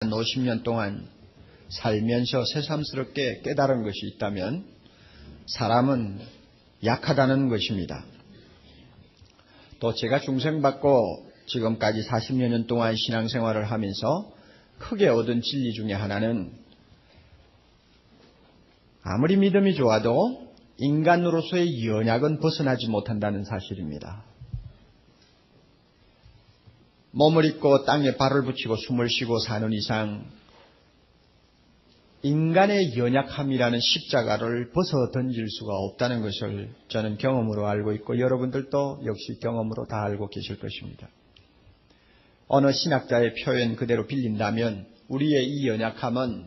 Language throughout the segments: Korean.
한 50년 동안 살면서 새삼스럽게 깨달은 것이 있다면 사람은 약하다는 것입니다. 또 제가 중생받고 지금까지 40여 년 동안 신앙생활을 하면서 크게 얻은 진리 중에 하나는 아무리 믿음이 좋아도 인간으로서의 연약은 벗어나지 못한다는 사실입니다. 몸을 입고 땅에 발을 붙이고 숨을 쉬고 사는 이상 인간의 연약함이라는 십자가를 벗어 던질 수가 없다는 것을 저는 경험으로 알고 있고 여러분들도 역시 경험으로 다 알고 계실 것입니다. 어느 신학자의 표현 그대로 빌린다면 우리의 이 연약함은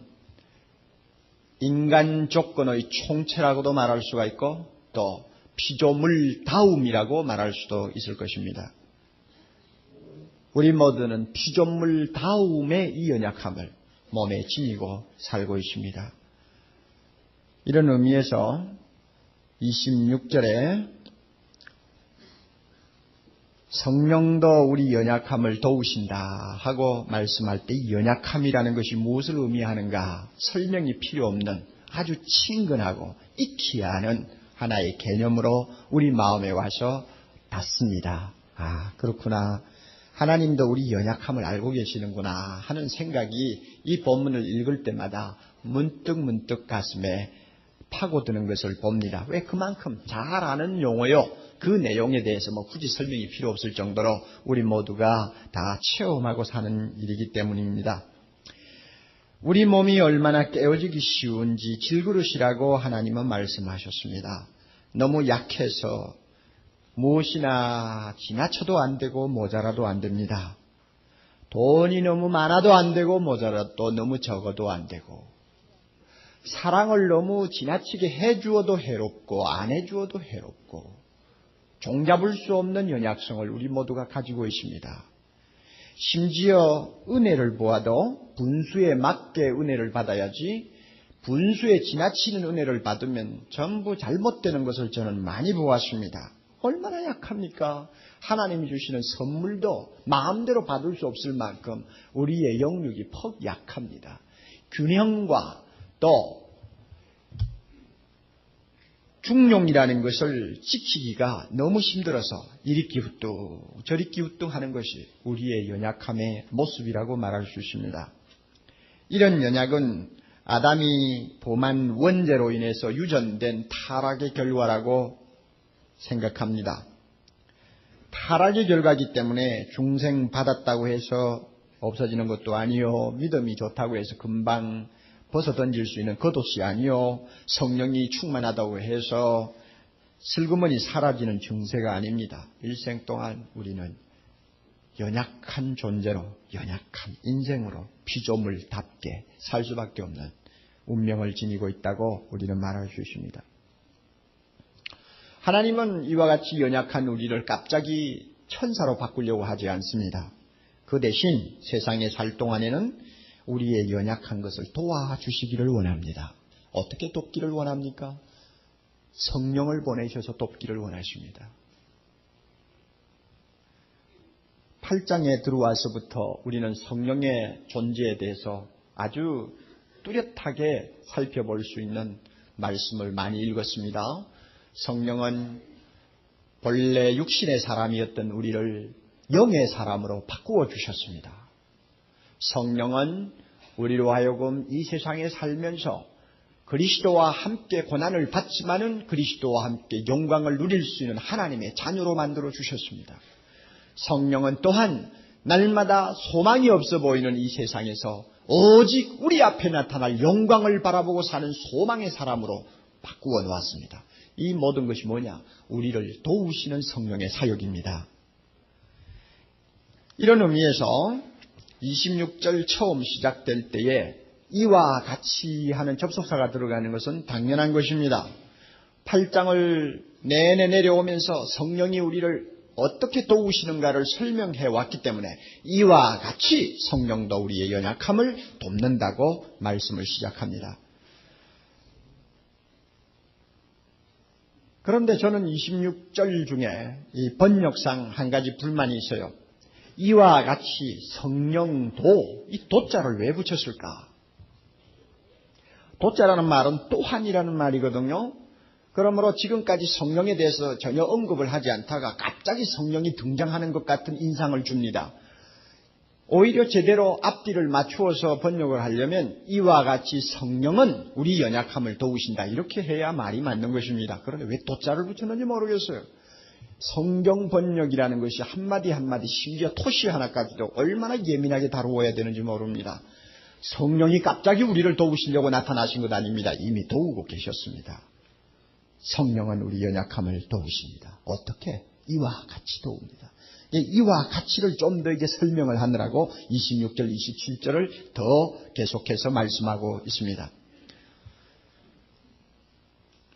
인간 조건의 총체라고도 말할 수가 있고 또 피조물다움이라고 말할 수도 있을 것입니다. 우리 모두는 피조물다움의 이 연약함을 몸에 지니고 살고 있습니다. 이런 의미에서 26절에 성령도 우리 연약함을 도우신다 하고 말씀할 때 이 연약함이라는 것이 무엇을 의미하는가 설명이 필요 없는 아주 친근하고 익히 아는 하나의 개념으로 우리 마음에 와서 닿습니다. 아, 그렇구나. 하나님도 우리 연약함을 알고 계시는구나 하는 생각이 이 본문을 읽을 때마다 문득 가슴에 파고드는 것을 봅니다. 왜 그만큼 잘 아는 용어요. 그 내용에 대해서 굳이 설명이 필요 없을 정도로 우리 모두가 다 체험하고 사는 일이기 때문입니다. 우리 몸이 얼마나 깨어지기 쉬운지 질그릇이라고 하나님은 말씀하셨습니다. 너무 약해서 무엇이나 지나쳐도 안 되고 모자라도 안 됩니다. 돈이 너무 많아도 안 되고 모자라도 너무 적어도 안 되고 사랑을 너무 지나치게 해주어도 해롭고 안 해주어도 해롭고 종잡을 수 없는 연약성을 우리 모두가 가지고 있습니다. 심지어 은혜를 보아도 분수에 맞게 은혜를 받아야지 분수에 지나치는 은혜를 받으면 전부 잘못되는 것을 저는 많이 보았습니다. 얼마나 약합니까? 하나님이 주시는 선물도 마음대로 받을 수 없을 만큼 우리의 영육이 퍽 약합니다. 균형과 또 중용이라는 것을 지키기가 너무 힘들어서 이리 기우뚱 저리 기우뚱 하는 것이 우리의 연약함의 모습이라고 말할 수 있습니다. 이런 연약은 아담이 범한 원죄로 인해서 유전된 타락의 결과라고 생각합니다. 타락의 결과이기 때문에 중생 받았다고 해서 없어지는 것도 아니요. 믿음이 좋다고 해서 금방 벗어던질 수 있는 겉옷이 아니요. 성령이 충만하다고 해서 슬그머니 사라지는 증세가 아닙니다. 일생 동안 우리는 연약한 존재로 연약한 인생으로 피조물답게 살 수밖에 없는 운명을 지니고 있다고 우리는 말할 수 있습니다. 하나님은 이와 같이 연약한 우리를 갑자기 천사로 바꾸려고 하지 않습니다. 그 대신 세상에 살 동안에는 우리의 연약한 것을 도와주시기를 원합니다. 어떻게 돕기를 원합니까? 성령을 보내셔서 돕기를 원하십니다. 8장에 들어와서부터 우리는 성령의 존재에 대해서 아주 뚜렷하게 살펴볼 수 있는 말씀을 많이 읽었습니다. 성령은 본래 육신의 사람이었던 우리를 영의 사람으로 바꾸어 주셨습니다. 성령은 우리로 하여금 이 세상에 살면서 그리스도와 함께 고난을 받지만은 그리스도와 함께 영광을 누릴 수 있는 하나님의 자녀로 만들어 주셨습니다. 성령은 또한 날마다 소망이 없어 보이는 이 세상에서 오직 우리 앞에 나타날 영광을 바라보고 사는 소망의 사람으로 바꾸어 놓았습니다. 이 모든 것이 뭐냐? 우리를 도우시는 성령의 사역입니다. 이런 의미에서 26절 처음 시작될 때에 이와 같이 하는 접속사가 들어가는 것은 당연한 것입니다. 8장을 내내 내려오면서 성령이 우리를 어떻게 도우시는가를 설명해 왔기 때문에 이와 같이 성령도 우리의 연약함을 돕는다고 말씀을 시작합니다. 그런데 저는 26절 중에 이 번역상 한 가지 불만이 있어요. 이와 같이 성령도, 이 도자를 왜 붙였을까? 도자라는 말은 또한이라는 말이거든요. 그러므로 지금까지 성령에 대해서 전혀 언급을 하지 않다가 갑자기 성령이 등장하는 것 같은 인상을 줍니다. 오히려 제대로 앞뒤를 맞추어서 번역을 하려면 이와 같이 성령은 우리 연약함을 도우신다, 이렇게 해야 말이 맞는 것입니다. 그런데 왜 도자를 붙였는지 모르겠어요. 성경 번역이라는 것이 한마디 한마디, 심지어 토시 하나까지도 얼마나 예민하게 다루어야 되는지 모릅니다. 성령이 갑자기 우리를 도우시려고 나타나신 것 아닙니다. 이미 도우고 계셨습니다. 성령은 우리 연약함을 도우십니다. 어떻게? 이와 같이 도웁니다. 이와 같이를 좀 더 이게 설명을 하느라고 26절, 27절을 더 계속해서 말씀하고 있습니다.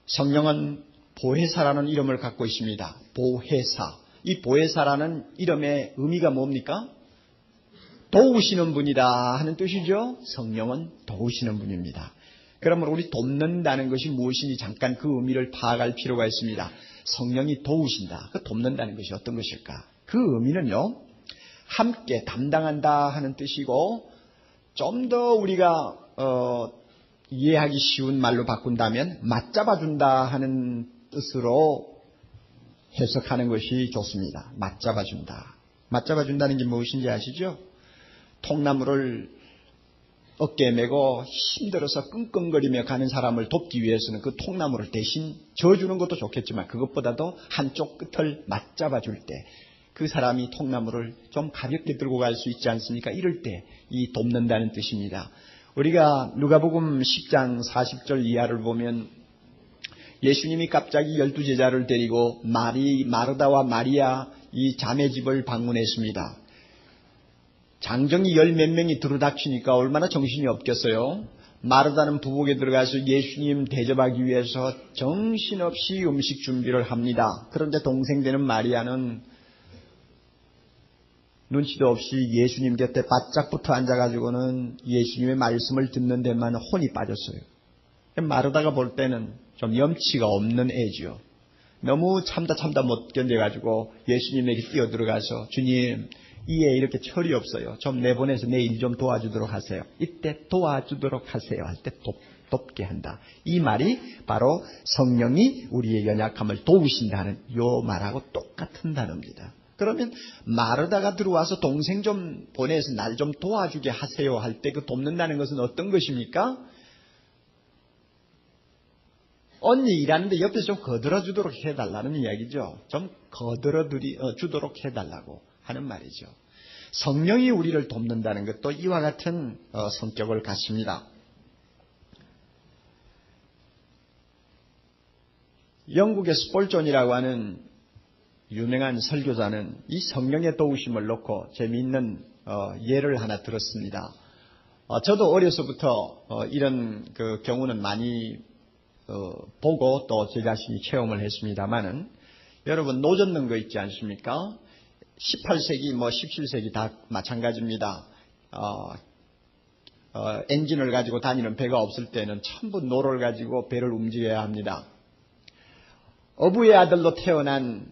성령은 보혜사라는 이름을 갖고 있습니다. 보혜사. 이 보혜사라는 이름의 의미가 뭡니까? 도우시는 분이다 하는 뜻이죠. 성령은 도우시는 분입니다. 그러므로 우리 돕는다는 것이 무엇인지 잠깐 그 의미를 파악할 필요가 있습니다. 성령이 도우신다. 그 돕는다는 것이 어떤 것일까? 그 의미는요, 함께 담당한다 하는 뜻이고, 좀 더 우리가 이해하기 쉬운 말로 바꾼다면 맞잡아준다 하는 뜻으로 해석하는 것이 좋습니다. 맞잡아준다. 맞잡아준다는 게 무엇인지 아시죠? 통나무를 어깨에 메고 힘들어서 끙끙거리며 가는 사람을 돕기 위해서는 그 통나무를 대신 져주는 것도 좋겠지만 그것보다도 한쪽 끝을 맞잡아줄 때 그 사람이 통나무를 좀 가볍게 들고 갈 수 있지 않습니까? 이럴 때 이 돕는다는 뜻입니다. 우리가 누가복음 10장 40절 이하를 보면 예수님이 갑자기 12제자를 데리고 마르다와 마리아 이 자매 집을 방문했습니다. 장정이 열 몇 명이 들어닥치니까 얼마나 정신이 없겠어요. 마르다는 부엌에 들어가서 예수님 대접하기 위해서 정신없이 음식 준비를 합니다. 그런데 동생 되는 마리아는 눈치도 없이 예수님 곁에 바짝 붙어 앉아가지고는 예수님의 말씀을 듣는 데만 혼이 빠졌어요. 마르다가 볼 때는 좀 염치가 없는 애지요. 너무 참다 못 견뎌가지고 예수님에게 뛰어들어가서 주님, 이 애 이렇게 철이 없어요. 좀 내보내서 내 일 좀 도와주도록 하세요. 이때 도와주도록 하세요 할 때 돕게 한다. 이 말이 바로 성령이 우리의 연약함을 도우신다는 요 말하고 똑같은 단어입니다. 그러면 마르다가 들어와서 동생 좀 보내서 날 좀 도와주게 하세요 할 때 그 돕는다는 것은 어떤 것입니까? 언니 일하는데 옆에서 좀 거들어주도록 해달라는 이야기죠. 좀 거들어주도록 해달라고 하는 말이죠. 성령이 우리를 돕는다는 것도 이와 같은 성격을 갖습니다. 영국의 스폴존이라고 하는 유명한 설교자는 이 성령의 도우심을 놓고 재미있는 예를 하나 들었습니다. 저도 어려서부터 이런 그 경우는 많이 보고 또 제 자신이 체험을 했습니다만은, 여러분 노 젓는 거 있지 않습니까? 18세기 17세기 다 마찬가지입니다. 엔진을 가지고 다니는 배가 없을 때는 전부 노를 가지고 배를 움직여야 합니다. 어부의 아들로 태어난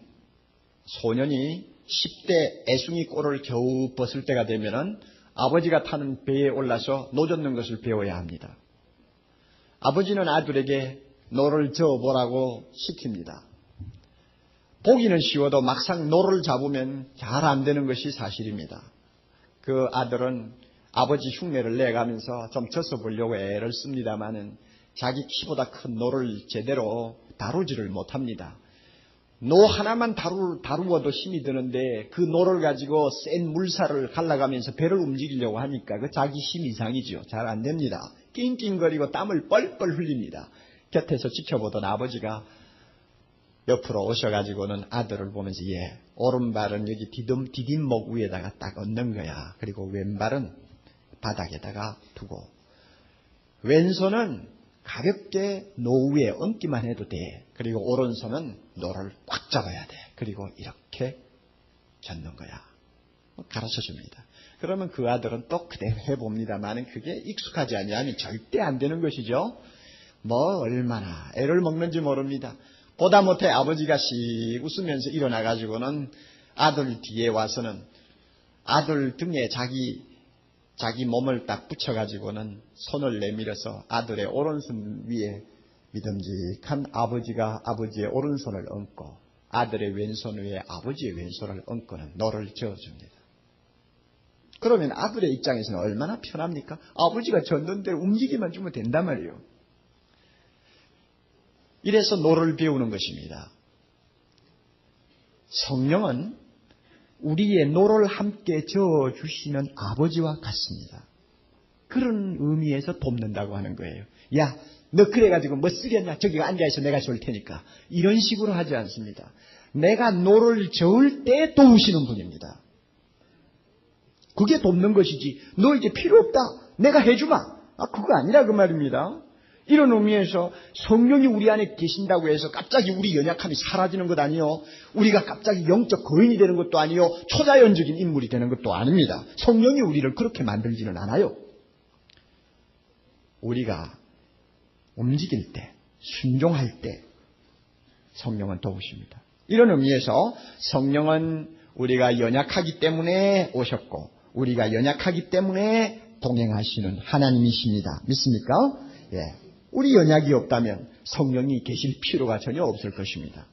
소년이 10대 애숭이 꼴을 겨우 벗을 때가 되면은 아버지가 타는 배에 올라서 노 젓는 것을 배워야 합니다. 아버지는 아들에게 노를 저어보라고 시킵니다. 보기는 쉬워도 막상 노를 잡으면 잘 안 되는 것이 사실입니다. 그 아들은 아버지 흉내를 내가면서 좀 져서 보려고 애를 씁니다마는 자기 키보다 큰 노를 제대로 다루지를 못합니다. 노 하나만 다루어도 힘이 드는데 그 노를 가지고 센 물살을 갈라가면서 배를 움직이려고 하니까 그 자기 힘 이상이죠. 잘 안 됩니다. 낑낑거리고 땀을 뻘뻘 흘립니다. 곁에서 지켜보던 아버지가 옆으로 오셔가지고는 아들을 보면서 오른발은 여기 디딤목 위에다가 딱 얹는 거야. 그리고 왼발은 바닥에다가 두고 왼손은 가볍게 노 위에 얹기만 해도 돼. 그리고 오른손은 노를 꽉 잡아야 돼. 그리고 이렇게 젓는 거야. 가르쳐 줍니다. 그러면 그 아들은 또 그대로 해봅니다만 그게 익숙하지 않으면 절대 안 되는 것이죠. 얼마나 애를 먹는지 모릅니다. 보다 못해 아버지가 씩 웃으면서 일어나가지고는 아들 뒤에 와서는 아들 등에 자기 몸을 딱 붙여가지고는 손을 내밀어서 아들의 오른손 위에 믿음직한 아버지가 아버지의 오른손을 얹고 아들의 왼손 위에 아버지의 왼손을 얹고는 노를 저어줍니다. 그러면 아들의 입장에서는 얼마나 편합니까? 아버지가 졌는데 움직이만 주면 된단 말이에요. 이래서 노를 배우는 것입니다. 성령은 우리의 노를 함께 저어주시는 아버지와 같습니다. 그런 의미에서 돕는다고 하는 거예요. 야, 너 그래가지고 뭐 쓰겠냐? 저기 앉아있어 내가 줄 테니까. 이런 식으로 하지 않습니다. 내가 노를 저을 때 도우시는 분입니다. 그게 돕는 것이지 너 이제 필요 없다 내가 해주마 그거 아니라 그 말입니다. 이런 의미에서 성령이 우리 안에 계신다고 해서 갑자기 우리 연약함이 사라지는 것 아니요. 우리가 갑자기 영적 거인이 되는 것도 아니요. 초자연적인 인물이 되는 것도 아닙니다. 성령이 우리를 그렇게 만들지는 않아요. 우리가 움직일 때, 순종할 때 성령은 도우십니다. 이런 의미에서 성령은 우리가 연약하기 때문에 오셨고 우리가 연약하기 때문에 동행하시는 하나님이십니다. 믿습니까? 예. 우리 연약이 없다면 성령이 계실 필요가 전혀 없을 것입니다.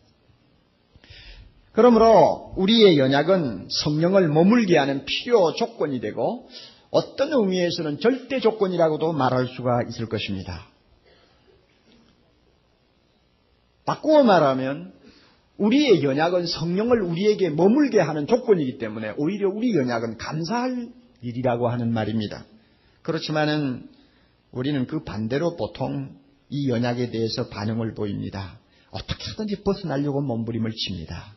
그러므로 우리의 연약은 성령을 머물게 하는 필요 조건이 되고 어떤 의미에서는 절대 조건이라고도 말할 수가 있을 것입니다. 바꾸어 말하면 우리의 연약은 성령을 우리에게 머물게 하는 조건이기 때문에 오히려 우리 연약은 감사할 일이라고 하는 말입니다. 그렇지만은 우리는 그 반대로 보통 이 연약에 대해서 반응을 보입니다. 어떻게 하든지 벗어나려고 몸부림을 칩니다.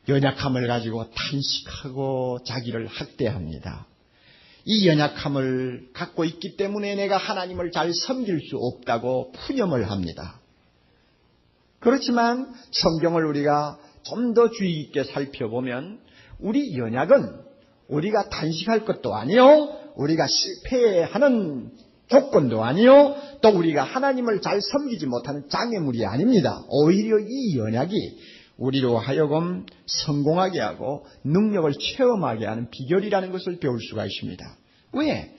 연약함을 가지고 탄식하고 자기를 학대합니다. 이 연약함을 갖고 있기 때문에 내가 하나님을 잘 섬길 수 없다고 푸념을 합니다. 그렇지만 성경을 우리가 좀 더 주의 깊게 살펴보면 우리 연약은 우리가 단식할 것도 아니요, 우리가 실패하는 조건도 아니요, 또 우리가 하나님을 잘 섬기지 못하는 장애물이 아닙니다. 오히려 이 연약이 우리로 하여금 성공하게 하고 능력을 체험하게 하는 비결이라는 것을 배울 수가 있습니다. 왜?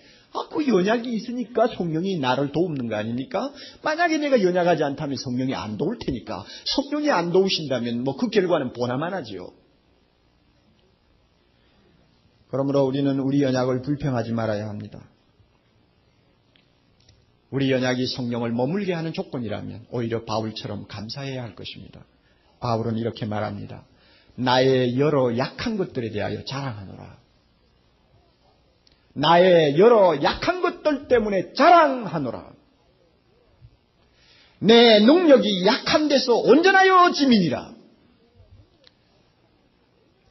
그 연약이 있으니까 성령이 나를 돕는 거 아닙니까? 만약에 내가 연약하지 않다면 성령이 안 도울 테니까 성령이 안 도우신다면 그 결과는 보나마나지요. 그러므로 우리는 우리 연약을 불평하지 말아야 합니다. 우리 연약이 성령을 머물게 하는 조건이라면 오히려 바울처럼 감사해야 할 것입니다. 바울은 이렇게 말합니다. 나의 여러 약한 것들에 대하여 자랑하노라. 나의 여러 약한 것들 때문에 자랑하노라. 내 능력이 약한 데서 온전하여 지민이라.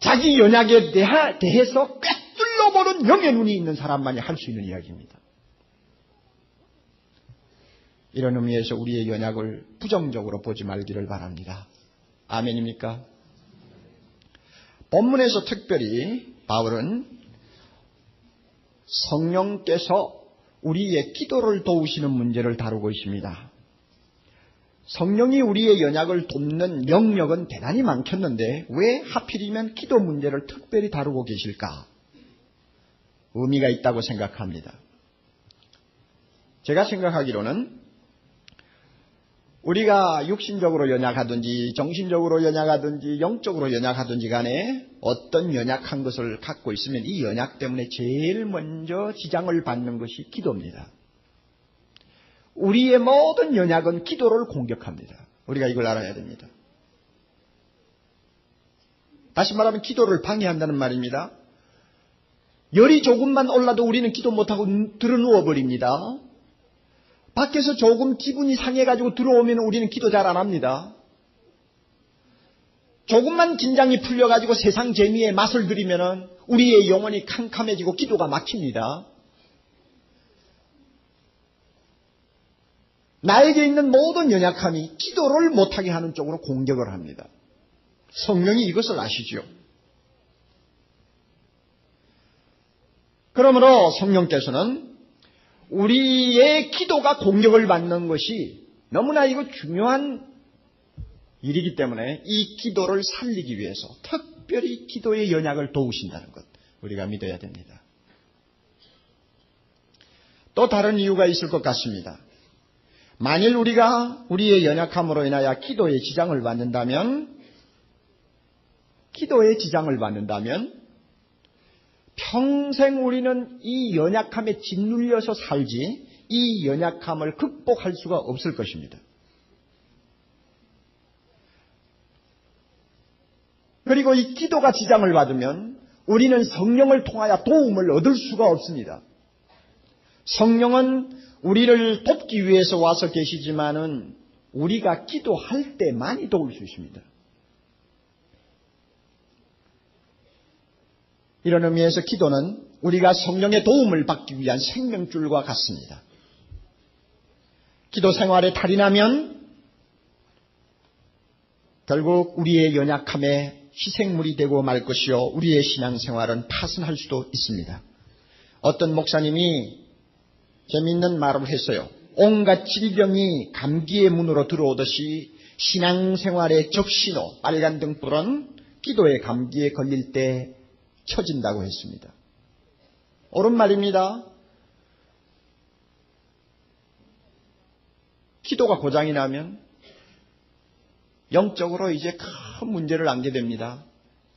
자기 연약에 대해서 꿰뚫려 보는 영의 눈이 있는 사람만이 할 수 있는 이야기입니다. 이런 의미에서 우리의 연약을 부정적으로 보지 말기를 바랍니다. 아멘입니까? 본문에서 특별히 바울은 성령께서 우리의 기도를 도우시는 문제를 다루고 있습니다. 성령이 우리의 연약을 돕는 영역은 대단히 많겠는데 왜 하필이면 기도 문제를 특별히 다루고 계실까? 의미가 있다고 생각합니다. 제가 생각하기로는 우리가 육신적으로 연약하든지 정신적으로 연약하든지 영적으로 연약하든지 간에 어떤 연약한 것을 갖고 있으면 이 연약 때문에 제일 먼저 지장을 받는 것이 기도입니다. 우리의 모든 연약은 기도를 공격합니다. 우리가 이걸 알아야 됩니다. 다시 말하면 기도를 방해한다는 말입니다. 열이 조금만 올라도 우리는 기도 못하고 드러누워버립니다. 밖에서 조금 기분이 상해가지고 들어오면 우리는 기도 잘 안 합니다. 조금만 긴장이 풀려가지고 세상 재미에 맛을 들이면 우리의 영혼이 캄캄해지고 기도가 막힙니다. 나에게 있는 모든 연약함이 기도를 못하게 하는 쪽으로 공격을 합니다. 성령이 이것을 아시죠. 그러므로 성령께서는 우리의 기도가 공격을 받는 것이 너무나 이거 중요한 일이기 때문에 이 기도를 살리기 위해서 특별히 기도의 연약을 도우신다는 것. 우리가 믿어야 됩니다. 또 다른 이유가 있을 것 같습니다. 만일 우리가 우리의 연약함으로 인하여 기도에 지장을 받는다면 평생 우리는 이 연약함에 짓눌려서 살지 이 연약함을 극복할 수가 없을 것입니다. 그리고 이 기도가 지장을 받으면 우리는 성령을 통하여 도움을 얻을 수가 없습니다. 성령은 우리를 돕기 위해서 와서 계시지만은 우리가 기도할 때만이 도울 수 있습니다. 이런 의미에서 기도는 우리가 성령의 도움을 받기 위한 생명줄과 같습니다. 기도 생활에 탈이 나면 결국 우리의 연약함에 희생물이 되고 말 것이요 우리의 신앙생활은 파산할 수도 있습니다. 어떤 목사님이 재미있는 말을 했어요. 온갖 질병이 감기의 문으로 들어오듯이 신앙생활의 적신호 빨간 등불은 기도의 감기에 걸릴 때 켜진다고 했습니다. 옳은 말입니다. 기도가 고장이 나면 영적으로 이제 큰 문제를 안게 됩니다.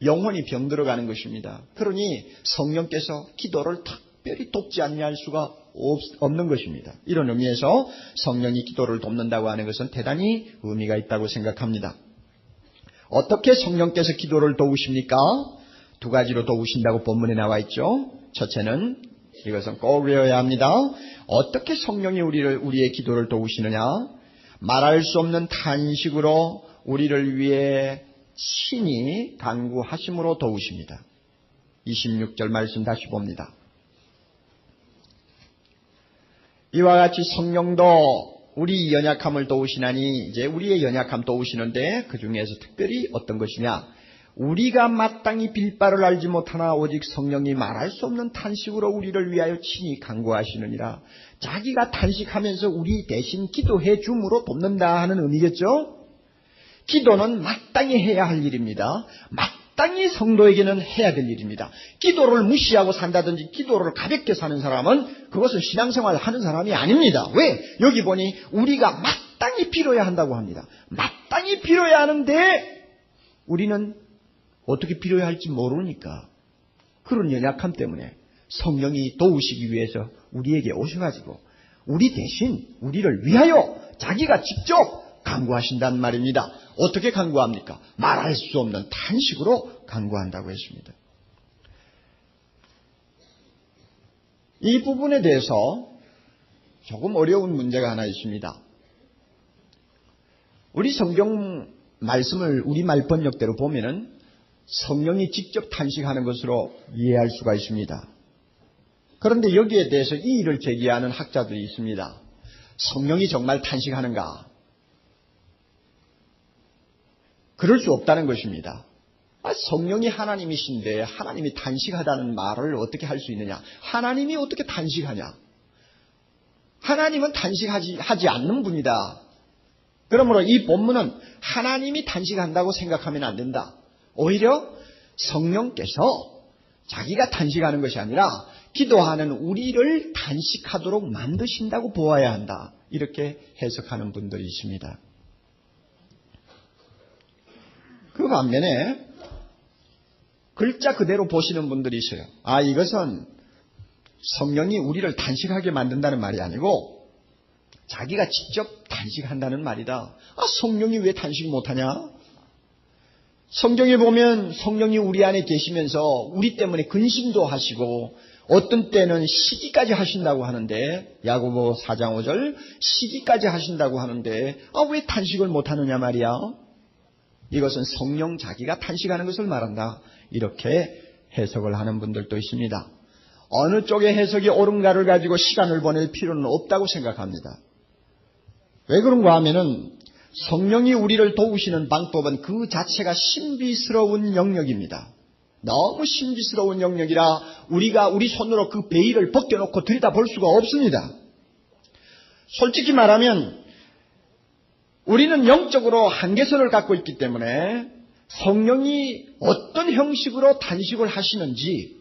영혼이 병들어가는 것입니다. 그러니 성령께서 기도를 특별히 돕지 않냐 수가 없는 것입니다. 이런 의미에서 성령이 기도를 돕는다고 하는 것은 대단히 의미가 있다고 생각합니다. 어떻게 성령께서 기도를 도우십니까? 두 가지로 도우신다고 본문에 나와 있죠. 첫째는 이것은 꼭 외워야 합니다. 어떻게 성령이 우리의 기도를 도우시느냐? 말할 수 없는 탄식으로 우리를 위해 친히 간구하심으로 도우십니다. 26절 말씀 다시 봅니다. 이와 같이 성령도 우리 연약함을 도우시나니 이제 우리의 연약함 도우시는데 그 중에서 특별히 어떤 것이냐? 우리가 마땅히 빌 바를 알지 못하나 오직 성령이 말할 수 없는 탄식으로 우리를 위하여 친히 간구하시느니라. 자기가 탄식하면서 우리 대신 기도해 줌으로 돕는다 하는 의미겠죠? 기도는 마땅히 해야 할 일입니다. 마땅히 성도에게는 해야 될 일입니다. 기도를 무시하고 산다든지 기도를 가볍게 사는 사람은 그것은 신앙생활을 하는 사람이 아닙니다. 왜? 여기 보니 우리가 마땅히 빌어야 한다고 합니다. 마땅히 빌어야 하는데 우리는 어떻게 빌어야 할지 모르니까 그런 연약함 때문에 성령이 도우시기 위해서 우리에게 오셔가지고 우리 대신 우리를 위하여 자기가 직접 간구하신다는 말입니다. 어떻게 간구합니까? 말할 수 없는 탄식으로 간구한다고 했습니다. 이 부분에 대해서 조금 어려운 문제가 하나 있습니다. 우리 성경 말씀을 우리말 번역대로 보면은 성령이 직접 탄식하는 것으로 이해할 수가 있습니다. 그런데 여기에 대해서 이의를 제기하는 학자들이 있습니다. 성령이 정말 탄식하는가? 그럴 수 없다는 것입니다. 성령이 하나님이신데 하나님이 탄식하다는 말을 어떻게 할 수 있느냐? 하나님이 어떻게 탄식하냐? 하나님은 탄식하지 않는 분이다. 그러므로 이 본문은 하나님이 탄식한다고 생각하면 안 된다. 오히려 성령께서 자기가 탄식하는 것이 아니라 기도하는 우리를 탄식하도록 만드신다고 보아야 한다. 이렇게 해석하는 분들이 있습니다. 그 반면에 글자 그대로 보시는 분들이 있어요. 이것은 성령이 우리를 탄식하게 만든다는 말이 아니고 자기가 직접 탄식한다는 말이다. 성령이 왜 탄식 못하냐? 성경에 보면 성령이 우리 안에 계시면서 우리 때문에 근심도 하시고 어떤 때는 시기까지 하신다고 하는데 야고보 4장 5절 시기까지 하신다고 하는데 왜 탄식을 못하느냐 말이야. 이것은 성령 자기가 탄식하는 것을 말한다. 이렇게 해석을 하는 분들도 있습니다. 어느 쪽의 해석이 옳은가를 가지고 시간을 보낼 필요는 없다고 생각합니다. 왜 그런가 하면은 성령이 우리를 도우시는 방법은 그 자체가 신비스러운 영역입니다. 너무 신비스러운 영역이라 우리가 우리 손으로 그 베일을 벗겨놓고 들여다볼 수가 없습니다. 솔직히 말하면 우리는 영적으로 한계선을 갖고 있기 때문에 성령이 어떤 형식으로 탄식을 하시는지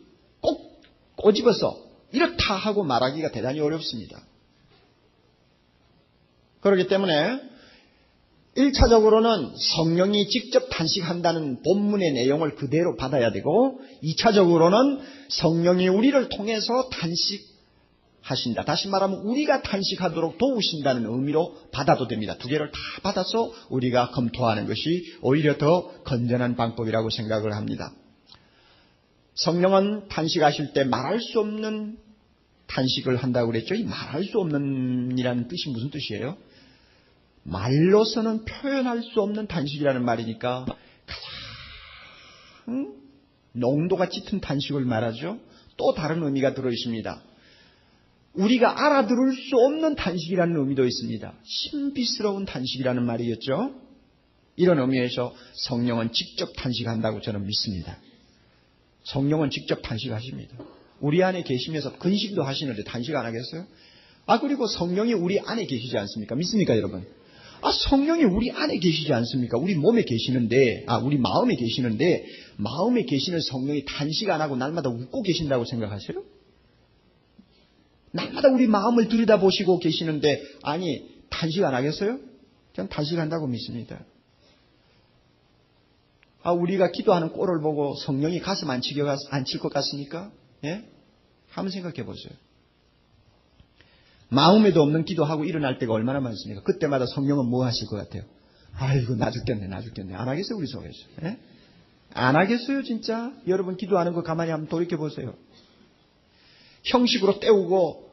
꼬집어서 이렇다 하고 말하기가 대단히 어렵습니다. 그렇기 때문에 1차적으로는 성령이 직접 탄식한다는 본문의 내용을 그대로 받아야 되고 2차적으로는 성령이 우리를 통해서 탄식하신다. 다시 말하면 우리가 탄식하도록 도우신다는 의미로 받아도 됩니다. 두 개를 다 받아서 우리가 검토하는 것이 오히려 더 건전한 방법이라고 생각을 합니다. 성령은 탄식하실 때 말할 수 없는 탄식을 한다고 그랬죠. 이 말할 수 없는 이라는 뜻이 무슨 뜻이에요? 말로서는 표현할 수 없는 탄식이라는 말이니까 가장 농도가 짙은 탄식을 말하죠. 또 다른 의미가 들어있습니다. 우리가 알아들을 수 없는 탄식이라는 의미도 있습니다. 신비스러운 탄식이라는 말이겠죠. 이런 의미에서 성령은 직접 탄식한다고 저는 믿습니다. 성령은 직접 탄식하십니다. 우리 안에 계시면서 근심도 하시는데 탄식 안 하겠어요? 그리고 성령이 우리 안에 계시지 않습니까? 믿습니까, 여러분? 성령이 우리 안에 계시지 않습니까? 우리 몸에 계시는데, 우리 마음에 계시는데, 마음에 계시는 성령이 탄식 안 하고 날마다 웃고 계신다고 생각하세요? 날마다 우리 마음을 들여다보시고 계시는데, 탄식 안 하겠어요? 저는 탄식한다고 믿습니다. 우리가 기도하는 꼴을 보고 성령이 가슴 안 칠 것 같습니까? 예? 한번 생각해 보세요. 마음에도 없는 기도하고 일어날 때가 얼마나 많습니까? 그때마다 성령은 뭐 하실 것 같아요? 아이고 나 죽겠네. 안 하겠어요 우리 속에서? 예? 안 하겠어요 진짜? 여러분 기도하는 거 가만히 한번 돌이켜 보세요. 형식으로 때우고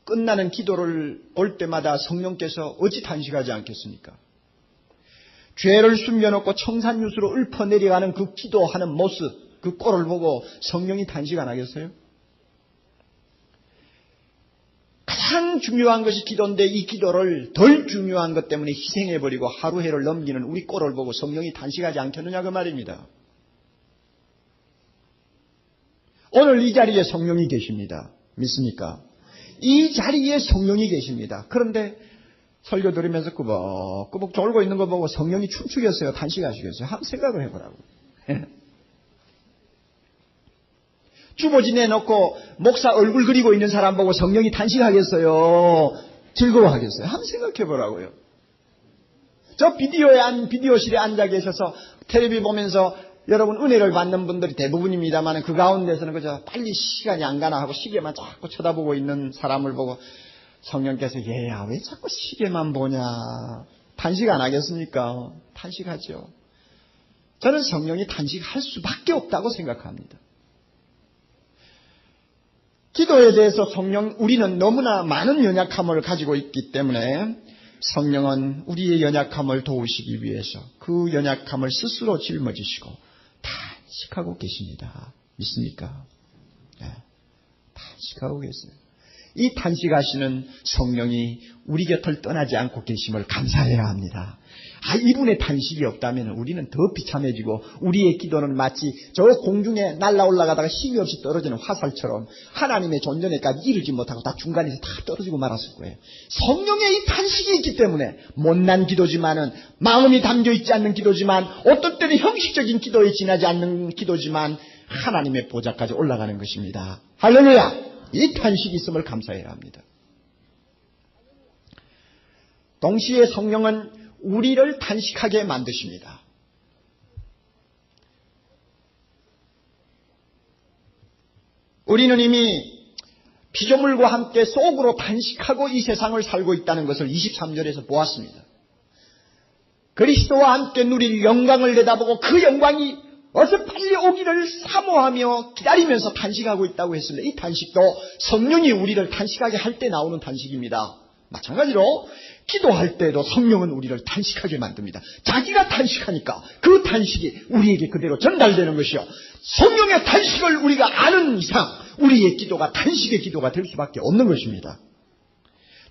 끝나는 기도를 볼 때마다 성령께서 어찌 탄식하지 않겠습니까? 죄를 숨겨놓고 청산유수로 읊어내려가는 그 기도하는 모습, 그 꼴을 보고 성령이 탄식 안 하겠어요? 가장 중요한 것이 기도인데 이 기도를 덜 중요한 것 때문에 희생해버리고 하루 해를 넘기는 우리 꼴을 보고 성령이 탄식하지 않겠느냐 그 말입니다. 오늘 이 자리에 성령이 계십니다. 믿습니까? 이 자리에 성령이 계십니다. 그런데 설교 들으면서 꾸벅꾸벅 졸고 있는 거 보고 성령이 춤추겠어요? 탄식하시겠어요? 한번 생각을 해보라고. 주보지 내놓고 목사 얼굴 그리고 있는 사람 보고 성령이 탄식하겠어요? 즐거워하겠어요? 한번 생각해보라고요. 저 비디오실에 앉아 계셔서 텔레비 보면서 여러분 은혜를 받는 분들이 대부분입니다만 그 가운데서는 그저 빨리 시간이 안 가나 하고 시계만 자꾸 쳐다보고 있는 사람을 보고 성령께서 얘야 왜 자꾸 시계만 보냐 탄식 안 하겠습니까? 탄식하죠. 저는 성령이 탄식할 수밖에 없다고 생각합니다. 기도에 대해서 우리는 너무나 많은 연약함을 가지고 있기 때문에 성령은 우리의 연약함을 도우시기 위해서 그 연약함을 스스로 짊어지시고 탄식하고 계십니다. 믿습니까? 네, 탄식하고 계세요. 이 탄식하시는 성령이 우리 곁을 떠나지 않고 계심을 감사해야 합니다. 이분의 탄식이 없다면 우리는 더 비참해지고 우리의 기도는 마치 저 공중에 날아 올라가다가 힘이 없이 떨어지는 화살처럼 하나님의 존전에까지 이르지 못하고 다 중간에서 다 떨어지고 말았을 거예요. 성령의 이 탄식이 있기 때문에 못난 기도지만은 마음이 담겨있지 않는 기도지만 어떤 때는 형식적인 기도에 지나지 않는 기도지만 하나님의 보좌까지 올라가는 것입니다. 할렐루야! 이 탄식이 있음을 감사해야 합니다. 동시에 성령은 우리를 탄식하게 만드십니다. 우리는 이미 피조물과 함께 속으로 탄식하고 이 세상을 살고 있다는 것을 23절에서 보았습니다. 그리스도와 함께 누릴 영광을 내다보고 그 영광이 어서 빨리 오기를 사모하며 기다리면서 탄식하고 있다고 했습니다. 이 탄식도 성령이 우리를 탄식하게 할 때 나오는 탄식입니다. 마찬가지로 기도할 때도 성령은 우리를 탄식하게 만듭니다. 자기가 탄식하니까 그 탄식이 우리에게 그대로 전달되는 것이요. 성령의 탄식을 우리가 아는 이상 우리의 기도가 탄식의 기도가 될 수밖에 없는 것입니다.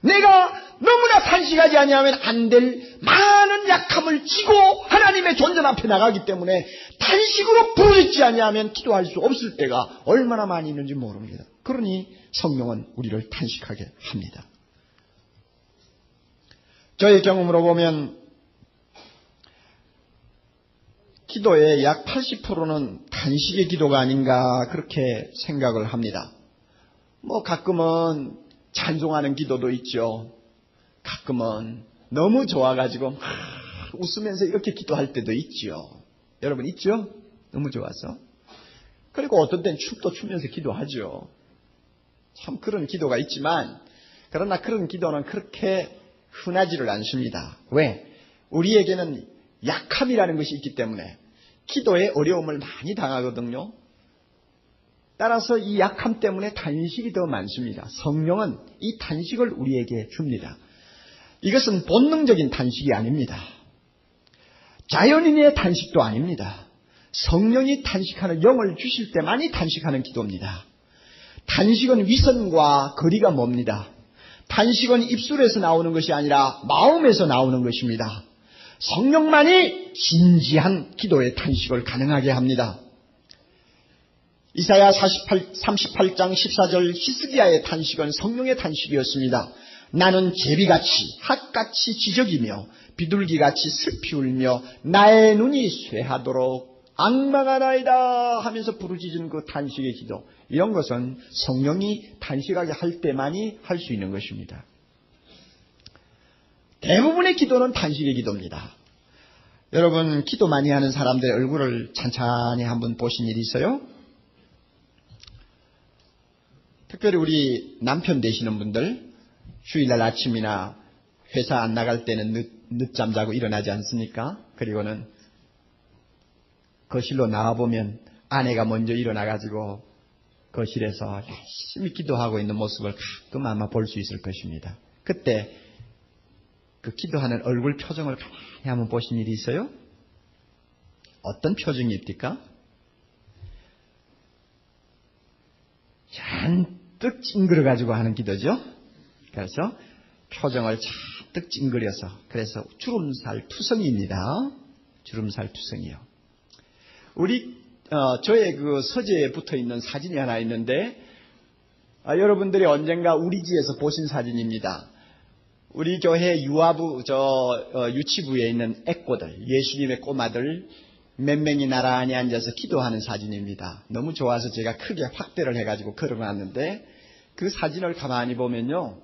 내가 너무나 탄식하지 아니하면 안 될 많은 약함을 지고 하나님의 존전 앞에 나가기 때문에 탄식으로 부르짖지 아니하면 기도할 수 없을 때가 얼마나 많이 있는지 모릅니다. 그러니 성령은 우리를 탄식하게 합니다. 저의 경험으로 보면 기도의 약 80%는 단식의 기도가 아닌가 그렇게 생각을 합니다. 가끔은 찬송하는 기도도 있죠. 가끔은 너무 좋아가지고 막 웃으면서 이렇게 기도할 때도 있죠. 여러분 있죠? 너무 좋아서. 그리고 어떤 때는 춤도 추면서 기도하죠. 참 그런 기도가 있지만 그러나 그런 기도는 그렇게 흔하지를 않습니다. 왜? 우리에게는 약함이라는 것이 있기 때문에 기도에 어려움을 많이 당하거든요. 따라서 이 약함 때문에 단식이 더 많습니다. 성령은 이 단식을 우리에게 줍니다. 이것은 본능적인 단식이 아닙니다. 자연인의 단식도 아닙니다. 성령이 단식하는 영을 주실 때만이 단식하는 기도입니다. 단식은 위선과 거리가 멉니다. 단식은 입술에서 나오는 것이 아니라 마음에서 나오는 것입니다. 성령만이 진지한 기도의 단식을 가능하게 합니다. 이사야 38장 14절 히스기야의 단식은 성령의 단식이었습니다. 나는 제비같이 핫같이 지적이며 비둘기같이 슬피 울며 나의 눈이 쇠하도록 악마가 나이다 하면서 부르짖은 그 단식의 기도, 이런 것은 성령이 단식하게 할 때만이 할 수 있는 것입니다. 대부분의 기도는 단식의 기도입니다. 여러분 기도 많이 하는 사람들의 얼굴을 찬찬히 한번 보신 일이 있어요? 특별히 우리 남편 되시는 분들 주일날 아침이나 회사 안 나갈 때는 늦잠 자고 일어나지 않습니까? 그리고는 거실로 나와보면 아내가 먼저 일어나가지고 거실에서 열심히 기도하고 있는 모습을 가끔 아마 볼 수 있을 것입니다. 그때 그 기도하는 얼굴 표정을 가만히 한번 보신 일이 있어요? 어떤 표정입니까? 잔뜩 찡그려가지고 하는 기도죠. 그래서 표정을 잔뜩 찡그려서, 그래서 주름살 투성이입니다. 주름살 투성이요. 저의 그 서재에 붙어 있는 사진이 하나 있는데, 여러분들이 언젠가 우리 집에서 보신 사진입니다. 우리 교회 유치부에 있는 애꼬들, 예수님의 꼬마들 몇 명이 나란히 앉아서 기도하는 사진입니다. 너무 좋아서 제가 크게 확대를 해가지고 걸어놨는데, 그 사진을 가만히 보면요,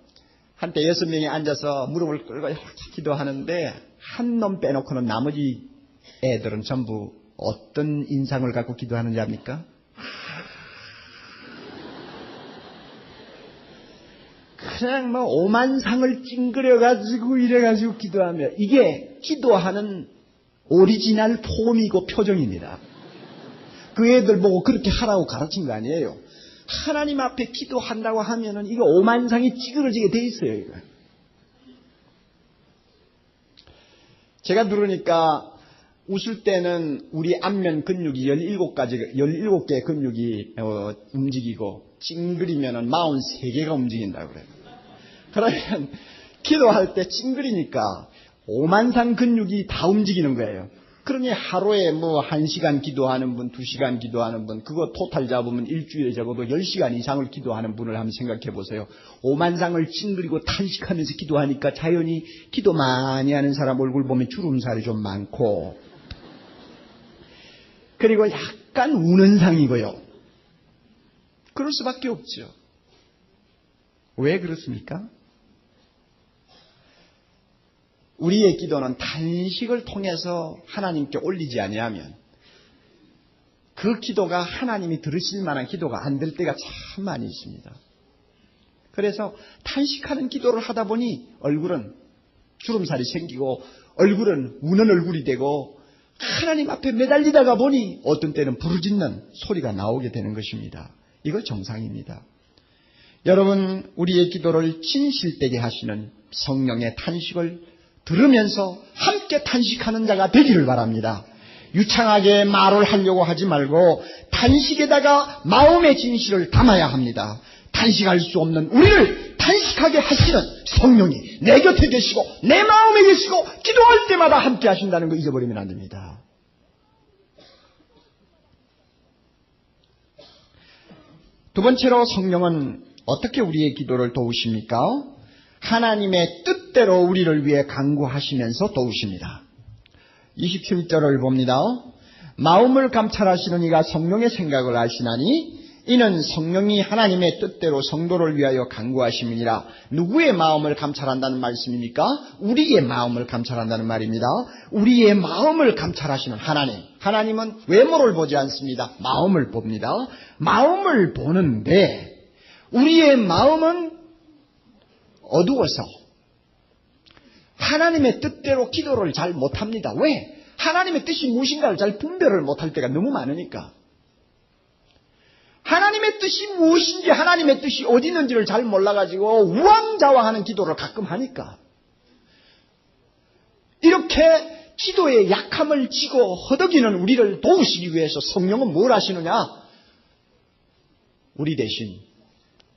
한때 6명이 앉아서 무릎을 꿇고 기도하는데 한 놈 빼놓고는 나머지 애들은 전부 어떤 인상을 갖고 기도하는지 압니까? 그냥 오만상을 찡그려가지고 이래가지고 기도하며, 이게 기도하는 오리지널 폼이고 표정입니다. 그 애들 보고 그렇게 하라고 가르친 거 아니에요. 하나님 앞에 기도한다고 하면은 이거 오만상이 찌그러지게 돼 있어요, 이거. 제가 들으니까 웃을 때는 우리 안면 근육이 17개의 근육이 움직이고 찡그리면은 43개가 움직인다고 그래요. 그러면 기도할 때 찡그리니까 오만상 근육이 다 움직이는 거예요. 그러니 하루에 1시간 기도하는 분, 2시간 기도하는 분, 그거 토탈 잡으면 일주일에 적어도 10시간 이상을 기도하는 분을 한번 생각해 보세요. 오만상을 찡그리고 탄식하면서 기도하니까 자연히 기도 많이 하는 사람 얼굴 보면 주름살이 좀 많고, 그리고 약간 우는 상이고요. 그럴 수밖에 없죠. 왜 그렇습니까? 우리의 기도는 단식을 통해서 하나님께 올리지 아니하면 그 기도가 하나님이 들으실 만한 기도가 안 될 때가 참 많이 있습니다. 그래서 단식하는 기도를 하다 보니 얼굴은 주름살이 생기고 얼굴은 우는 얼굴이 되고 하나님 앞에 매달리다가 보니 어떤 때는 부르짖는 소리가 나오게 되는 것입니다. 이거 정상입니다. 여러분, 우리의 기도를 진실되게 하시는 성령의 탄식을 들으면서 함께 탄식하는 자가 되기를 바랍니다. 유창하게 말을 하려고 하지 말고 탄식에다가 마음의 진실을 담아야 합니다. 탄식할 수 없는 우리를 탄식하게 하시는 성령이 내 곁에 계시고 내 마음에 계시고 기도할 때마다 함께 하신다는 거 잊어버리면 안 됩니다. 두 번째로 성령은 어떻게 우리의 기도를 도우십니까? 하나님의 뜻대로 우리를 위해 간구하시면서 도우십니다. 27절을 봅니다. 마음을 감찰하시는 이가 성령의 생각을 아시나니 이는 성령이 하나님의 뜻대로 성도를 위하여 간구하심이니라. 누구의 마음을 감찰한다는 말씀입니까? 우리의 마음을 감찰한다는 말입니다. 우리의 마음을 감찰하시는 하나님. 하나님은 외모를 보지 않습니다. 마음을 봅니다. 마음을 보는데 우리의 마음은 어두워서 하나님의 뜻대로 기도를 잘 못합니다. 왜? 하나님의 뜻이 무엇인가를 잘 분별을 못할 때가 너무 많으니까. 하나님의 뜻이 무엇인지, 하나님의 뜻이 어디 있는지를 잘 몰라가지고 우왕좌왕하는 기도를 가끔 하니까. 이렇게 기도의 약함을 지고 허덕이는 우리를 도우시기 위해서 성령은 뭘 하시느냐? 우리 대신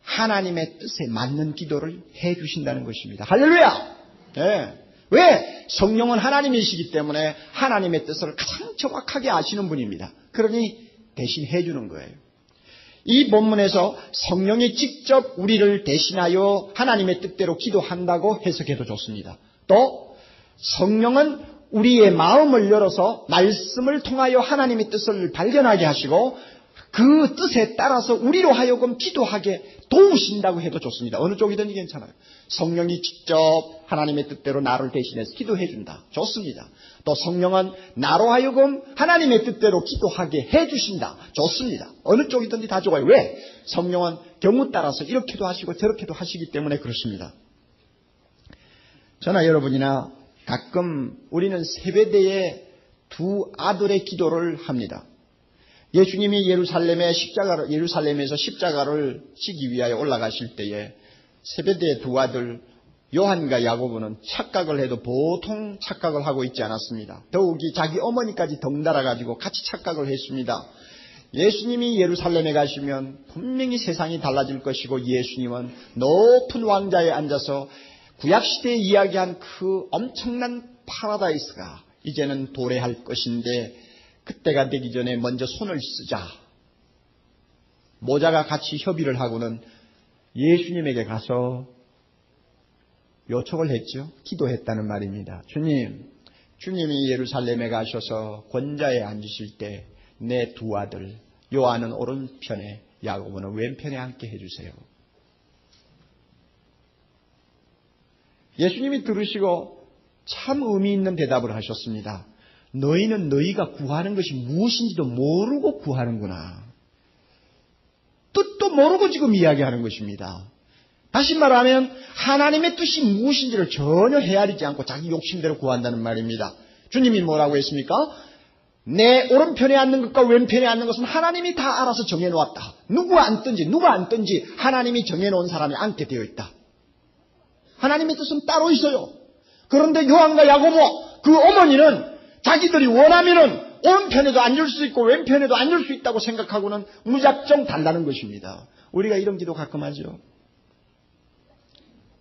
하나님의 뜻에 맞는 기도를 해주신다는 것입니다. 할렐루야! 네. 왜? 성령은 하나님이시기 때문에 하나님의 뜻을 가장 정확하게 아시는 분입니다. 그러니 대신 해주는 거예요. 이 본문에서 성령이 직접 우리를 대신하여 하나님의 뜻대로 기도한다고 해석해도 좋습니다. 또 성령은 우리의 마음을 열어서 말씀을 통하여 하나님의 뜻을 발견하게 하시고 그 뜻에 따라서 우리로 하여금 기도하게 도우신다고 해도 좋습니다. 어느 쪽이든지 괜찮아요. 성령이 직접 하나님의 뜻대로 나를 대신해서 기도해 준다. 좋습니다. 또 성령은 나로 하여금 하나님의 뜻대로 기도하게 해주신다. 좋습니다. 어느 쪽이든지 다 좋아요. 왜? 성령은 경우 따라서 이렇게도 하시고 저렇게도 하시기 때문에 그렇습니다. 저나 여러분이나 가끔 우리는 세배대에 두 아들의 기도를 합니다. 예수님이 예루살렘에서 십자가를 지기 위하여 올라가실 때에 세베대의 두 아들 요한과 야고보는 착각을 해도 보통 착각을 하고 있지 않았습니다. 더욱이 자기 어머니까지 덩달아 가지고 같이 착각을 했습니다. 예수님이 예루살렘에 가시면 분명히 세상이 달라질 것이고 예수님은 높은 왕좌에 앉아서 구약시대에 이야기한 그 엄청난 파라다이스가 이제는 도래할 것인데 그때가 되기 전에 먼저 손을 쓰자. 모자가 같이 협의를 하고는 예수님에게 가서 요청을 했죠. 기도했다는 말입니다. 주님이 예루살렘에 가셔서 권좌에 앉으실 때 내 두 아들 요한은 오른편에 야고보는 왼편에 앉게 해주세요. 예수님이 들으시고 참 의미 있는 대답을 하셨습니다. 너희는 너희가 구하는 것이 무엇인지도 모르고 구하는구나. 뜻도 모르고 지금 이야기하는 것입니다. 다시 말하면 하나님의 뜻이 무엇인지를 전혀 헤아리지 않고 자기 욕심대로 구한다는 말입니다. 주님이 뭐라고 했습니까? 내 오른편에 앉는 것과 왼편에 앉는 것은 하나님이 다 알아서 정해놓았다. 누가 앉든지 하나님이 정해놓은 사람이 앉게 되어 있다. 하나님의 뜻은 따로 있어요. 그런데 요한과 야고보 그 어머니는 자기들이 원하면은 오른편에도 앉을 수 있고 왼편에도 앉을 수 있다고 생각하고는 무작정 달라는 것입니다. 우리가 이런 기도 가끔 하죠.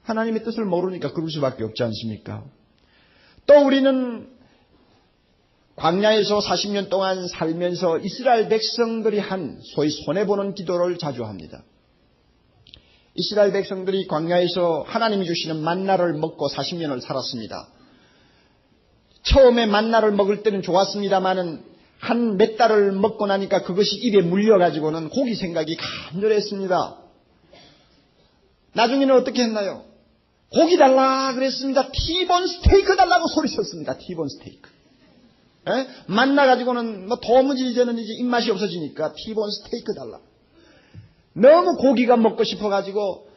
하나님의 뜻을 모르니까 그럴 수밖에 없지 않습니까? 또 우리는 광야에서 40년 동안 살면서 이스라엘 백성들이 한 소위 손해보는 기도를 자주 합니다. 이스라엘 백성들이 광야에서 하나님이 주시는 만나를 먹고 40년을 살았습니다. 처음에 만나를 먹을 때는 좋았습니다마는 한 몇 달을 먹고 나니까 그것이 입에 물려가지고는 고기 생각이 간절했습니다. 나중에는 어떻게 했나요? 고기 달라 그랬습니다. 티본 스테이크 달라고 소리쳤습니다. 티본 스테이크. 에? 만나 가지고는 도무지 이제는 입맛이 없어지니까 티본 스테이크 달라. 너무 고기가 먹고 싶어가지고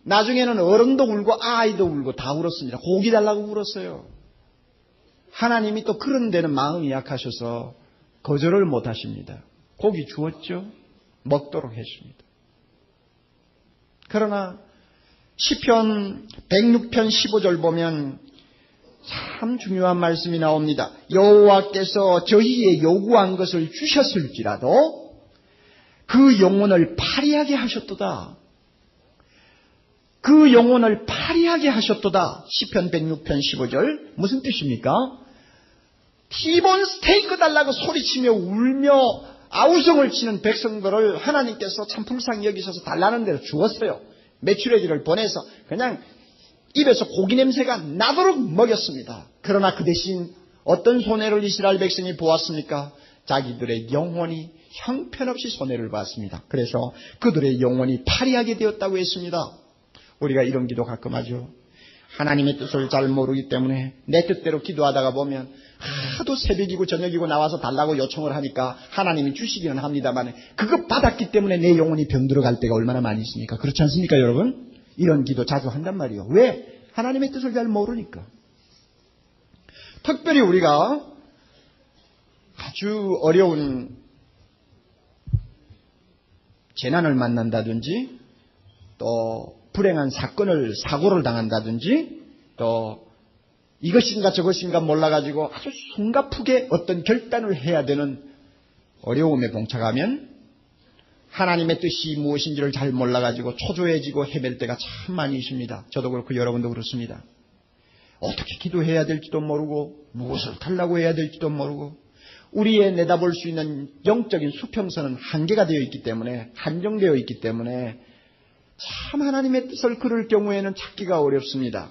나중에는 어른도 울고 아이도 울고 다 울었습니다. 고기 달라고 울었어요. 하나님이 또 그런 데는 마음이 약하셔서 거절을 못하십니다. 고기 주었죠. 먹도록 했습니다. 그러나 시편 106편 15절 보면 참 중요한 말씀이 나옵니다. 여호와께서 저희의 요구한 것을 주셨을지라도 그 영혼을 파리하게 하셨도다. 그 영혼을 파리하게 하셨도다. 시편 106편 15절 무슨 뜻입니까? 티본 스테이크 달라고 소리치며 울며 아우성을 치는 백성들을 하나님께서 참 불쌍히 여기셔서 달라는 대로 주었어요. 메추라기를 보내서 그냥 입에서 고기 냄새가 나도록 먹였습니다. 그러나 그 대신 어떤 손해를 이스라엘 백성이 보았습니까? 자기들의 영혼이 형편없이 손해를 봤습니다. 그래서 그들의 영혼이 파리하게 되었다고 했습니다. 우리가 이런 기도 가끔 하죠. 하나님의 뜻을 잘 모르기 때문에 내 뜻대로 기도하다가 보면 하도 새벽이고 저녁이고 나와서 달라고 요청을 하니까 하나님이 주시기는 합니다만 그거 받았기 때문에 내 영혼이 병들어갈 때가 얼마나 많이 있습니까? 그렇지 않습니까, 여러분? 이런 기도 자주 한단 말이에요. 왜? 하나님의 뜻을 잘 모르니까. 특별히 우리가 아주 어려운 재난을 만난다든지 또 불행한 사고를 당한다든지 또 이것인가 저것인가 몰라가지고 아주 숨가쁘게 어떤 결단을 해야 되는 어려움에 봉착하면 하나님의 뜻이 무엇인지를 잘 몰라가지고 초조해지고 헤맬 때가 참 많이 있습니다. 저도 그렇고 여러분도 그렇습니다. 어떻게 기도해야 될지도 모르고 무엇을 달라고 해야 될지도 모르고 우리의 내다볼 수 있는 영적인 수평선은 한계가 되어 있기 때문에 한정되어 있기 때문에 참 하나님의 뜻을 그럴 경우에는 찾기가 어렵습니다.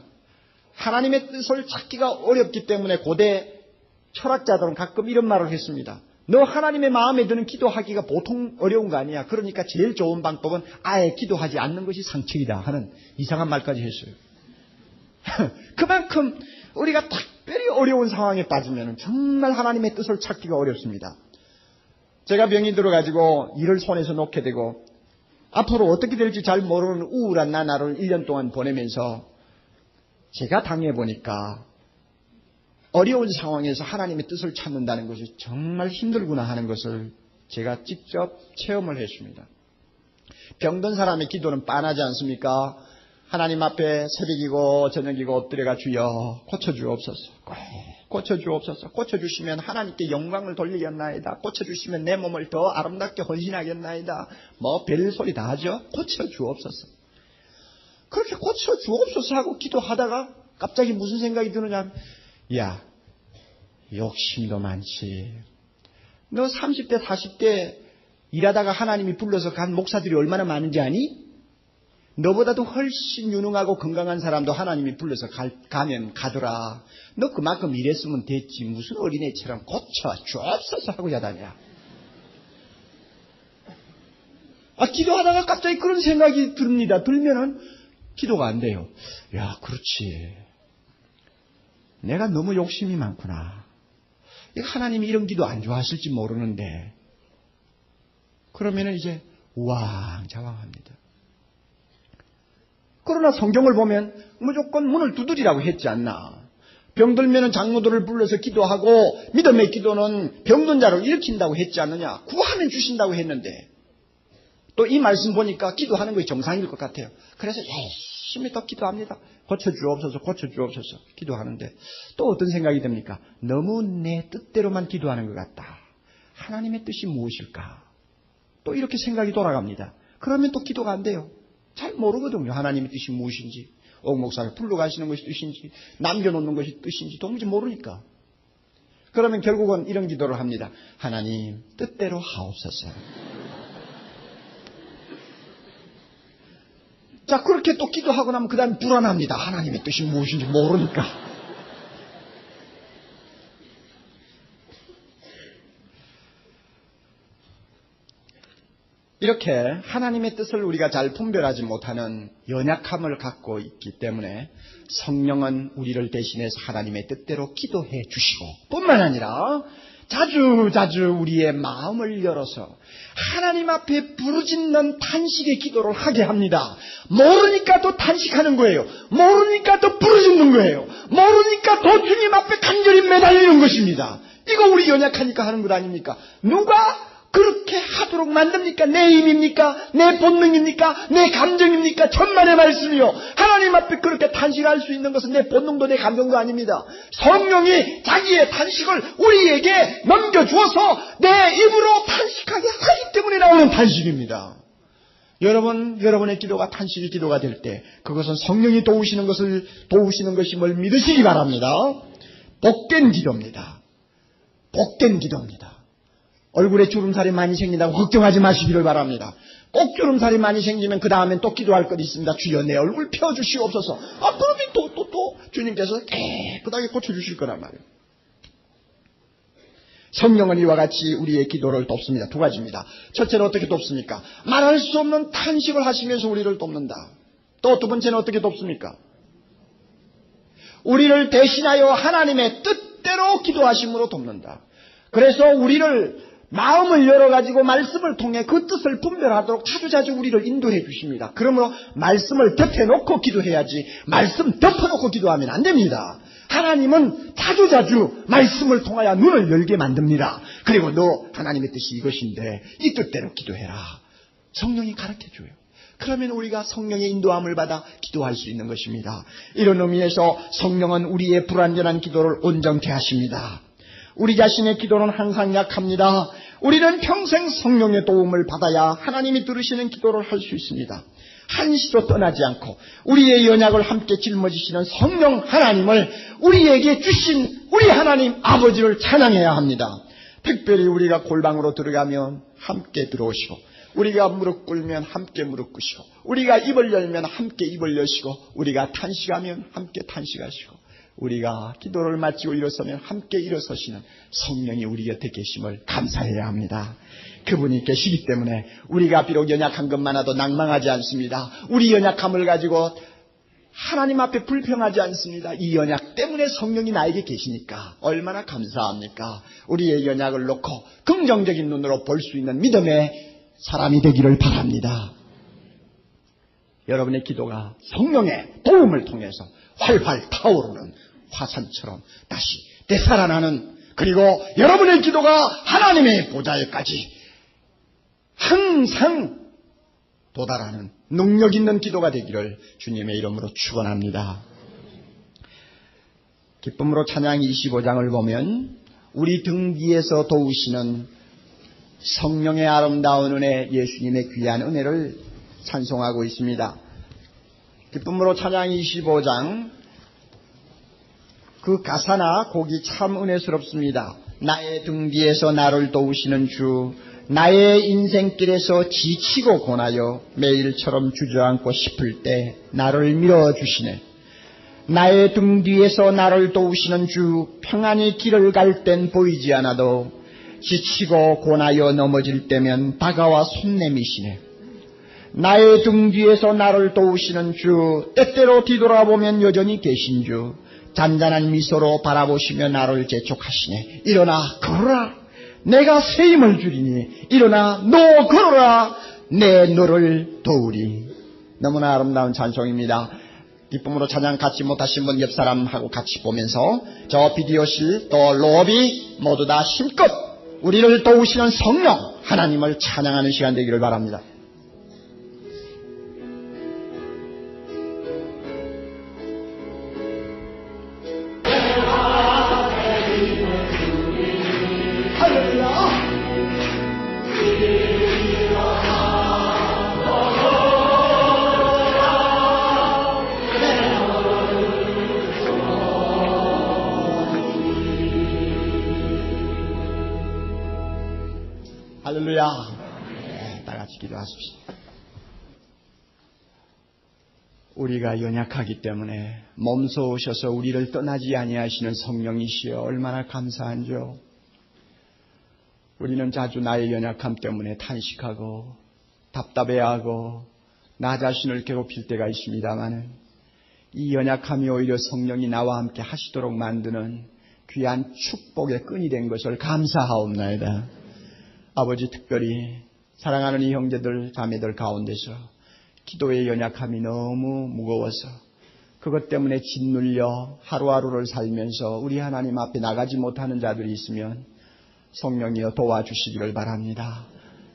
하나님의 뜻을 찾기가 어렵기 때문에 고대 철학자들은 가끔 이런 말을 했습니다. 너 하나님의 마음에 드는 기도하기가 보통 어려운 거 아니야. 그러니까 제일 좋은 방법은 아예 기도하지 않는 것이 상책이다 하는 이상한 말까지 했어요. 그만큼 우리가 특별히 어려운 상황에 빠지면 정말 하나님의 뜻을 찾기가 어렵습니다. 제가 병이 들어가지고 일을 손에서 놓게 되고 앞으로 어떻게 될지 잘 모르는 우울한 나날을 1년 동안 보내면서 제가 당해보니까 어려운 상황에서 하나님의 뜻을 찾는다는 것이 정말 힘들구나 하는 것을 제가 직접 체험을 했습니다. 병든 사람의 기도는 빤하지 않습니까? 하나님 앞에 새벽이고 저녁이고 엎드려가 주여 고쳐주옵소서. 고쳐주옵소서. 고쳐주시면 하나님께 영광을 돌리겠나이다. 고쳐주시면 내 몸을 더 아름답게 헌신하겠나이다. 뭐 별소리 다 하죠. 고쳐주옵소서. 그렇게 고쳐주옵소서 하고 기도하다가 갑자기 무슨 생각이 드느냐. 야, 욕심도 많지. 너 30대 40대 일하다가 하나님이 불러서 간 목사들이 얼마나 많은지 아니? 너보다도 훨씬 유능하고 건강한 사람도 하나님이 불러서 가면 가더라. 너 그만큼 일했으면 됐지. 무슨 어린애처럼 고쳐주옵소서 하고 야단이야. 기도하다가 갑자기 그런 생각이 듭니다. 들면은 기도가 안 돼요. 야, 그렇지. 내가 너무 욕심이 많구나. 하나님이 이런 기도 안 좋아하실지 모르는데. 그러면은 이제 우왕좌왕합니다. 그러나 성경을 보면 무조건 문을 두드리라고 했지 않나. 병들면은 장로들을 불러서 기도하고 믿음의 기도는 병든 자를 일으킨다고 했지 않느냐. 구하면 주신다고 했는데 또 이 말씀 보니까 기도하는 것이 정상일 것 같아요. 그래서 열심히 더 기도합니다. 고쳐주옵소서 고쳐주옵소서 기도하는데 또 어떤 생각이 듭니까? 너무 내 뜻대로만 기도하는 것 같다. 하나님의 뜻이 무엇일까? 또 이렇게 생각이 돌아갑니다. 그러면 또 기도가 안 돼요. 잘 모르거든요. 하나님의 뜻이 무엇인지, 옥 목사가 불러가시는 것이 뜻인지, 남겨놓는 것이 뜻인지 도무지 모르니까. 그러면 결국은 이런 기도를 합니다. 하나님 뜻대로 하옵소서. 자, 그렇게 또 기도하고 나면 그 다음에 불안합니다. 하나님의 뜻이 무엇인지 모르니까. 이렇게 하나님의 뜻을 우리가 잘 분별하지 못하는 연약함을 갖고 있기 때문에 성령은 우리를 대신해서 하나님의 뜻대로 기도해 주시고 뿐만 아니라 자주 우리의 마음을 열어서 하나님 앞에 부르짖는 탄식의 기도를 하게 합니다. 모르니까 또 탄식하는 거예요. 모르니까 또 부르짖는 거예요. 모르니까 또 주님 앞에 간절히 매달리는 것입니다. 이거 우리 연약하니까 하는 것 아닙니까? 누가 그렇게 하도록 만듭니까? 내 힘입니까? 내 본능입니까? 내 감정입니까? 천만의 말씀이요. 하나님 앞에 그렇게 탄식할 수 있는 것은 내 본능도 내 감정도 아닙니다. 성령이 자기의 탄식을 우리에게 넘겨주어서 내 입으로 탄식하게 하기 때문에 나오는 탄식입니다. 여러분의 기도가 탄식의 기도가 될 때 그것은 성령이 도우시는 것임을 믿으시기 바랍니다. 복된 기도입니다. 복된 기도입니다. 얼굴에 주름살이 많이 생긴다고 걱정하지 마시기를 바랍니다. 꼭 주름살이 많이 생기면 그 다음엔 또 기도할 것 있습니다. 주여 내 얼굴 펴주시옵소서. 그러면 또 주님께서 깨끗하게 고쳐주실 거란 말이에요. 성령은 이와 같이 우리의 기도를 돕습니다. 두 가지입니다. 첫째는 어떻게 돕습니까? 말할 수 없는 탄식을 하시면서 우리를 돕는다. 또 두 번째는 어떻게 돕습니까? 우리를 대신하여 하나님의 뜻대로 기도하심으로 돕는다. 그래서 우리를 마음을 열어가지고 말씀을 통해 그 뜻을 분별하도록 자주자주 우리를 인도해 주십니다. 그러므로 말씀을 덮여놓고 기도해야지 말씀 덮어놓고 기도하면 안 됩니다. 하나님은 자주자주 말씀을 통하여 눈을 열게 만듭니다. 그리고 너 하나님의 뜻이 이것인데 이 뜻대로 기도해라. 성령이 가르쳐줘요. 그러면 우리가 성령의 인도함을 받아 기도할 수 있는 것입니다. 이런 의미에서 성령은 우리의 불완전한 기도를 온전케 하십니다. 우리 자신의 기도는 항상 약합니다. 우리는 평생 성령의 도움을 받아야 하나님이 들으시는 기도를 할 수 있습니다. 한시도 떠나지 않고 우리의 연약을 함께 짊어지시는 성령 하나님을 우리에게 주신 우리 하나님 아버지를 찬양해야 합니다. 특별히 우리가 골방으로 들어가면 함께 들어오시고, 우리가 무릎 꿇으면 함께 무릎 꿇으시고, 우리가 입을 열면 함께 입을 여시고, 우리가 탄식하면 함께 탄식하시고, 우리가 기도를 마치고 일어서면 함께 일어서시는 성령이 우리 곁에 계심을 감사해야 합니다. 그분이 계시기 때문에 우리가 비록 연약한 것만아도 낭망하지 않습니다. 우리 연약함을 가지고 하나님 앞에 불평하지 않습니다. 이 연약 때문에 성령이 나에게 계시니까 얼마나 감사합니까? 우리의 연약을 놓고 긍정적인 눈으로 볼 수 있는 믿음의 사람이 되기를 바랍니다. 여러분의 기도가 성령의 도움을 통해서 활활 타오르는 화산처럼 다시 되살아나는, 그리고 여러분의 기도가 하나님의 보좌에까지 항상 도달하는 능력 있는 기도가 되기를 주님의 이름으로 축원합니다. 기쁨으로 찬양 25장을 보면 우리 등 뒤에서 도우시는 성령의 아름다운 은혜, 예수님의 귀한 은혜를 찬송하고 있습니다. 기쁨으로 찬양 25장 그 가사나 곡이 참 은혜스럽습니다. 나의 등 뒤에서 나를 도우시는 주, 나의 인생길에서 지치고 고나여 매일처럼 주저앉고 싶을 때 나를 밀어주시네. 나의 등 뒤에서 나를 도우시는 주, 평안히 길을 갈 땐 보이지 않아도 지치고 고나여 넘어질 때면 다가와 손 내미시네. 나의 등 뒤에서 나를 도우시는 주, 때때로 뒤돌아보면 여전히 계신 주, 잔잔한 미소로 바라보시며 나를 재촉하시네. 일어나 걸어라, 내가 새 힘을 주리니. 일어나 너 걸어라, 내 너를 도우리. 너무나 아름다운 찬송입니다. 기쁨으로 찬양 같이 못하신 분 옆 사람하고 같이 보면서 저 비디오실 또 로비 모두 다 힘껏 우리를 도우시는 성령 하나님을 찬양하는 시간 되기를 바랍니다. 할렐루야. 네, 다 같이 기도하십시오. 우리가 연약하기 때문에 몸소 오셔서 우리를 떠나지 아니하시는 성령이시여 얼마나 감사한지요. 우리는 자주 나의 연약함 때문에 탄식하고 답답해하고 나 자신을 괴롭힐 때가 있습니다마는 이 연약함이 오히려 성령이 나와 함께 하시도록 만드는 귀한 축복의 끈이 된 것을 감사하옵나이다. 아버지, 특별히 사랑하는 이 형제들 자매들 가운데서 기도의 연약함이 너무 무거워서 그것 때문에 짓눌려 하루하루를 살면서 우리 하나님 앞에 나가지 못하는 자들이 있으면 성령이여 도와주시기를 바랍니다.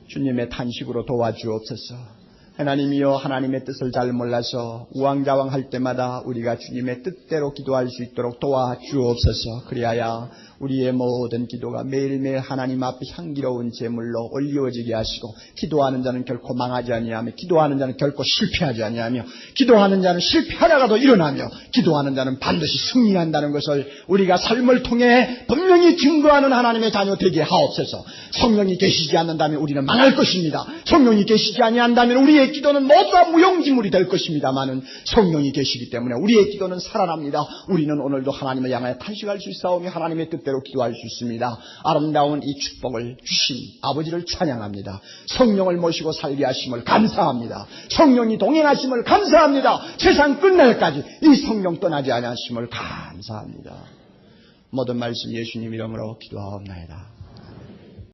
주님의 탄식으로 도와주옵소서. 하나님이여, 하나님의 뜻을 잘 몰라서 우왕좌왕할 때마다 우리가 주님의 뜻대로 기도할 수 있도록 도와주옵소서. 그리하여 우리의 모든 기도가 매일매일 하나님 앞에 향기로운 제물로 올려지게 하시고, 기도하는 자는 결코 망하지 아니하며, 기도하는 자는 결코 실패하지 아니하며, 기도하는 자는 실패하다가도 일어나며, 기도하는 자는 반드시 승리한다는 것을 우리가 삶을 통해 분명히 증거하는 하나님의 자녀 되게 하옵소서. 성령이 계시지 않는다면 우리는 망할 것입니다. 성령이 계시지 아니한다면 우리의 기도는 모두 다 무용지물이 될 것입니다마는 성령이 계시기 때문에 우리의 기도는 살아납니다. 우리는 오늘도 하나님을 향하여 탄식할 수 있사오며 하나님의 뜻대로 기도할 수 있습니다. 아름다운 이 축복을 주신 아버지를 찬양합니다. 성령을 모시고 살게 하심을 감사합니다. 성령이 동행하심을 감사합니다. 세상 끝날까지 이 성령 떠나지 아니하심을 감사합니다. 모든 말씀 예수님 이름으로 기도하옵나이다.